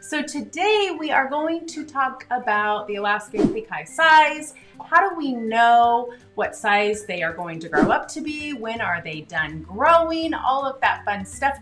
So today we are going to talk about the Alaskan Klee Kai size. How do we know what size they are going to grow up to be? When are they done growing? All of that fun stuff.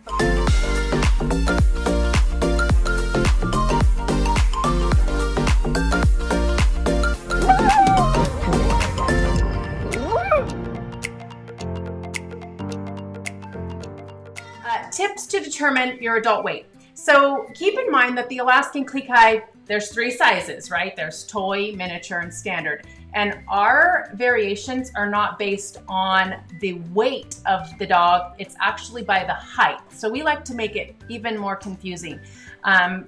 Tips to determine your adult weight. So keep in mind that the Alaskan Klee Kai, there's 3 sizes, right? There's toy, miniature, and standard. And our variations are not based on the weight of the dog, it's actually by the height. So we like to make it even more confusing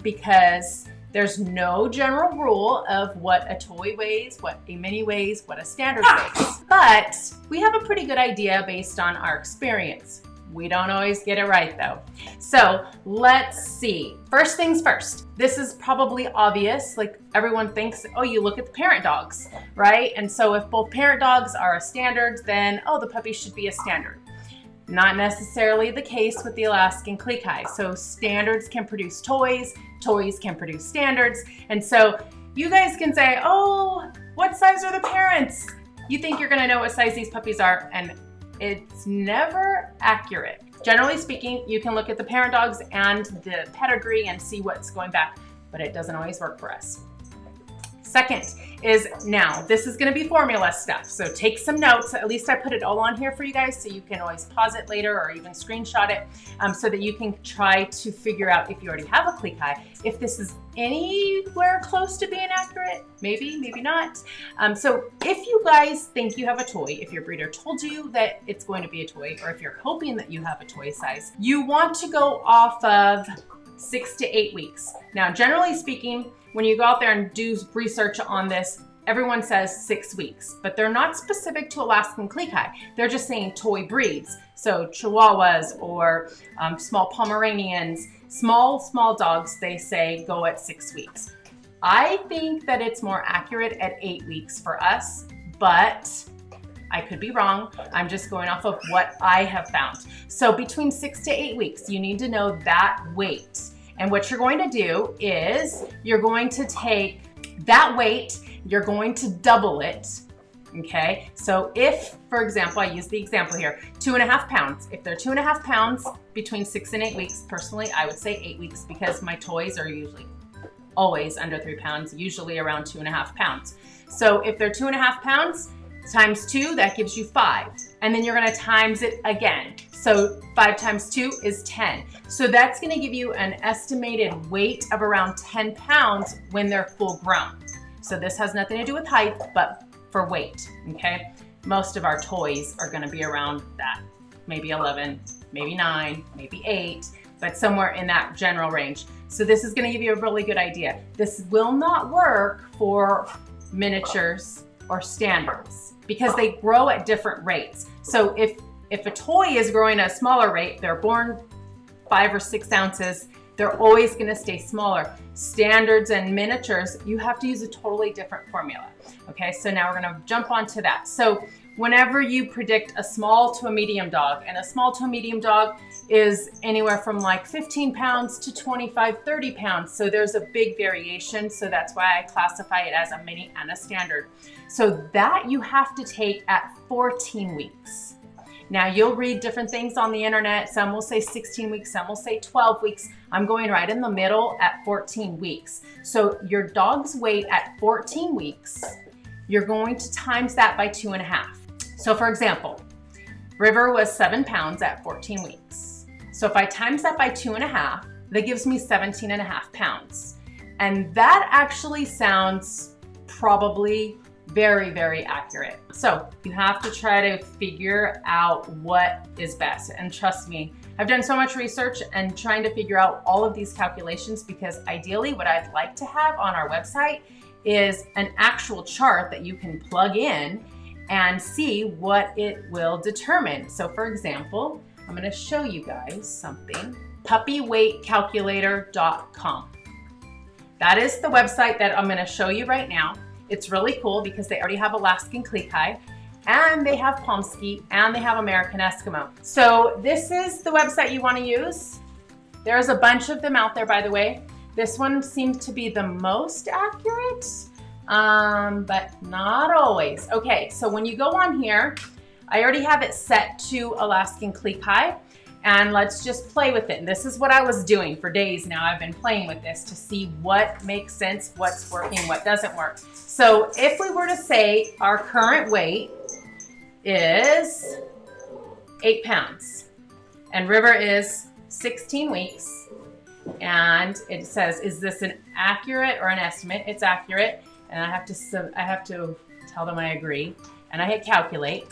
because there's no general rule of what a toy weighs, what a mini weighs, what a standard weighs. But we have a pretty good idea based on our experience. We don't always get it right though. So let's see. First things first, this is probably obvious. Like everyone thinks, oh, you look at the parent dogs, right? And so if both parent dogs are a standard, then, oh, the puppy should be a standard. Not necessarily the case with the Alaskan Klee Kai. So standards can produce toys, toys can produce standards. And so you guys can say, oh, what size are the parents? You think you're gonna know what size these puppies are, and it's never accurate. Generally speaking, you can look at the parent dogs and the pedigree and see what's going back, but it doesn't always work for us. Second is, now this is gonna be formula stuff, so take some notes. At least I put it all on here for you guys so you can always pause it later or even screenshot it so that you can try to figure out, if you already have a Klee Kai, if this is anywhere close to being accurate, maybe, maybe not. So if you guys think you have a toy, if your breeder told you that it's going to be a toy, or if you're hoping that you have a toy size, you want to go off of 6 to 8 weeks. Now, generally speaking, when you go out there and do research on this, everyone says 6 weeks, but they're not specific to Alaskan Klee Kai. They're just saying toy breeds. So Chihuahuas or small Pomeranians, small dogs, they say go at 6 weeks. I think that it's more accurate at 8 weeks for us, but I could be wrong. I'm just going off of what I have found. So between 6 to 8 weeks, you need to know that weight. And what you're going to do is you're going to take that weight, you're going to double it, okay? So if, for example, I use the example here, 2.5 pounds. If they're 2.5 pounds between 6 and 8 weeks, personally, I would say 8 weeks because my toys are usually always under 3 pounds, usually around 2.5 pounds. So if they're 2.5 pounds, times 2, that gives you 5. And then you're gonna times it again. So 5 times 2 is 10. So that's gonna give you an estimated weight of around 10 pounds when they're full grown. So this has nothing to do with height, but for weight, okay? Most of our toys are gonna be around that, maybe 11, maybe 9, maybe 8, but somewhere in that general range. So this is gonna give you a really good idea. This will not work for miniatures or standards because they grow at different rates. So if a toy is growing at a smaller rate, they're born 5 or 6 ounces, they're always gonna stay smaller. Standards and miniatures, you have to use a totally different formula. Okay, so now we're gonna jump onto that. So whenever you predict a small to a medium dog, and a small to a medium dog is anywhere from like 15 pounds to 25, 30 pounds. So there's a big variation. So that's why I classify it as a mini and a standard. So that you have to take at 14 weeks. Now you'll read different things on the internet. Some will say 16 weeks, some will say 12 weeks. I'm going right in the middle at 14 weeks. So your dog's weight at 14 weeks, you're going to times that by 2.5. So for example, River was 7 pounds at 14 weeks. So if I times that by 2.5, that gives me 17.5 pounds. And that actually sounds probably very, very accurate. So you have to try to figure out what is best. And trust me, I've done so much research and trying to figure out all of these calculations because ideally what I'd like to have on our website is an actual chart that you can plug in and see what it will determine. So for example, I'm gonna show you guys something, puppyweightcalculator.com. That is the website that I'm gonna show you right now. It's really cool because they already have Alaskan Klee Kai and they have Pomsky and they have American Eskimo. So this is the website you want to use. There's a bunch of them out there, by the way. This one seems to be the most accurate, but not always. Okay, so when you go on here, I already have it set to Alaskan Klee Kai, and let's just play with it. And this is what I was doing for days now. I've been playing with this to see what makes sense, what's working, what doesn't work. So if we were to say our current weight is 8 pounds, and River is 16 weeks, and it says, is this an accurate or an estimate? It's accurate, and I have to tell them I agree, and I hit calculate.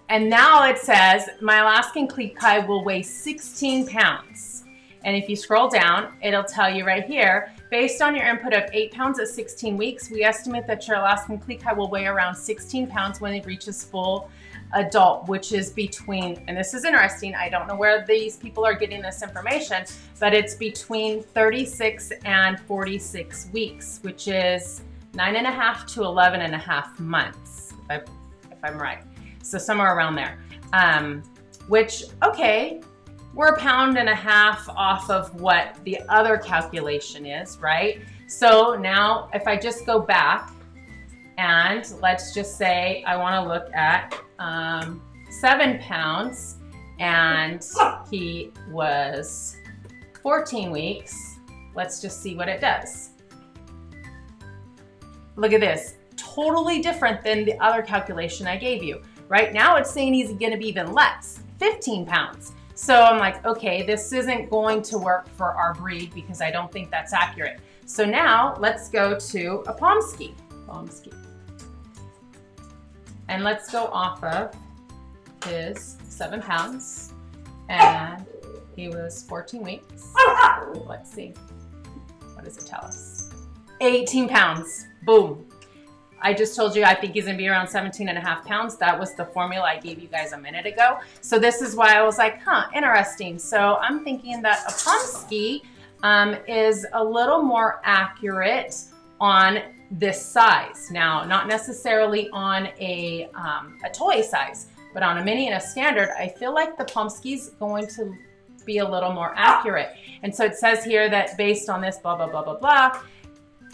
And now it says my Alaskan Klee Kai will weigh 16 pounds. And if you scroll down, it'll tell you right here, based on your input of 8 pounds at 16 weeks, we estimate that your Alaskan Klee Kai will weigh around 16 pounds when it reaches full adult, which is between, and this is interesting, I don't know where these people are getting this information, but it's between 36 and 46 weeks, which is 9.5 to 11.5 months, if I'm right. So somewhere around there, which, okay, we're 1.5 pounds off of what the other calculation is, right? So now if I just go back and let's just say I want to look at 7 pounds and he was 14 weeks, let's just see what it does. Look at this, totally different than the other calculation I gave you. Right now it's saying he's gonna be even less, 15 pounds. So I'm like, okay, this isn't going to work for our breed because I don't think that's accurate. So now let's go to a Pomsky. And let's go off of his 7 pounds and he was 14 weeks. Let's see, what does it tell us? 18 pounds, boom. I just told you I think he's gonna be around 17.5 pounds. That was the formula I gave you guys a minute ago. So this is why I was like, huh, interesting. So I'm thinking that a Pomsky is a little more accurate on this size. Now, not necessarily on a toy size, but on a mini and a standard, I feel like the Pomsky's going to be a little more accurate. And so it says here that based on this blah, blah, blah, blah, blah,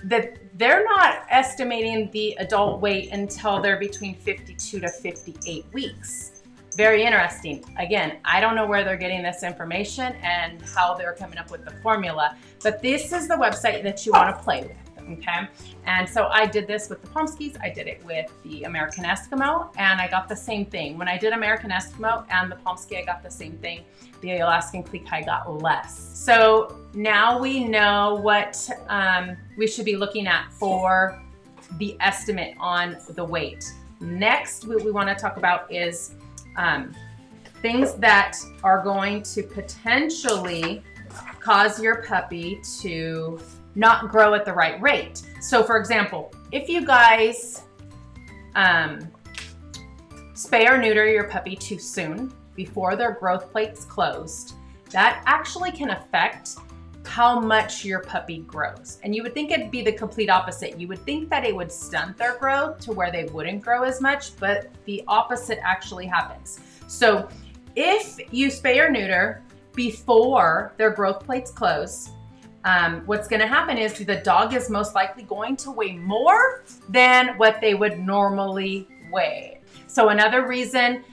that they're not estimating the adult weight until they're between 52 to 58 weeks. Very interesting. Again, I don't know where they're getting this information and how they're coming up with the formula, but this is the website that you want to play with, okay? And so I did this with the Pomskys, I did it with the American Eskimo, and I got the same thing. When I did American Eskimo and the Pomsky, I got the same thing. The Alaskan Klee Kai got less. So now we know what we should be looking at for the estimate on the weight. Next, what we want to talk about is things that are going to potentially cause your puppy to not grow at the right rate. So for example, if you guys spay or neuter your puppy too soon, before their growth plate's closed, that actually can affect how much your puppy grows. And you would think it'd be the complete opposite. You would think that it would stunt their growth to where they wouldn't grow as much, but the opposite actually happens. So if you spay or neuter before their growth plates close, what's gonna happen is the dog is most likely going to weigh more than what they would normally weigh. So another reason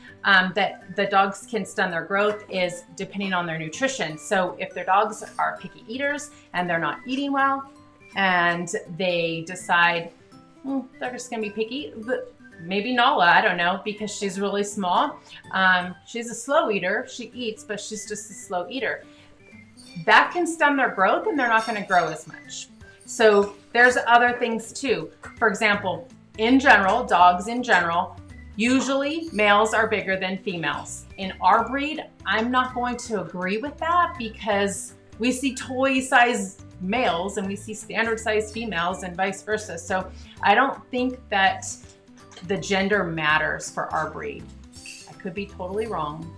that the dogs can stunt their growth is depending on their nutrition. So if their dogs are picky eaters and they're not eating well and they decide they're just gonna be picky, maybe Nala, I don't know, because she's really small. She's a slow eater, she eats, but she's just a slow eater. That can stunt their growth and they're not gonna grow as much. So there's other things too. For example, in general, dogs in general, usually males are bigger than females. In our breed, I'm not going to agree with that because we see toy size males and we see standard size females and vice versa. So I don't think that the gender matters for our breed. I could be totally wrong,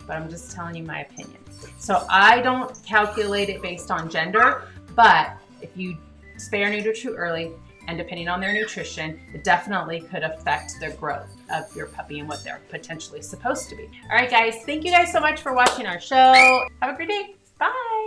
but I'm just telling you my opinion. So I don't calculate it based on gender, but if you spay or neuter too early, and depending on their nutrition, it definitely could affect the growth of your puppy and what they're potentially supposed to be. All right, guys, thank you guys so much for watching our show. Have a great day. Bye.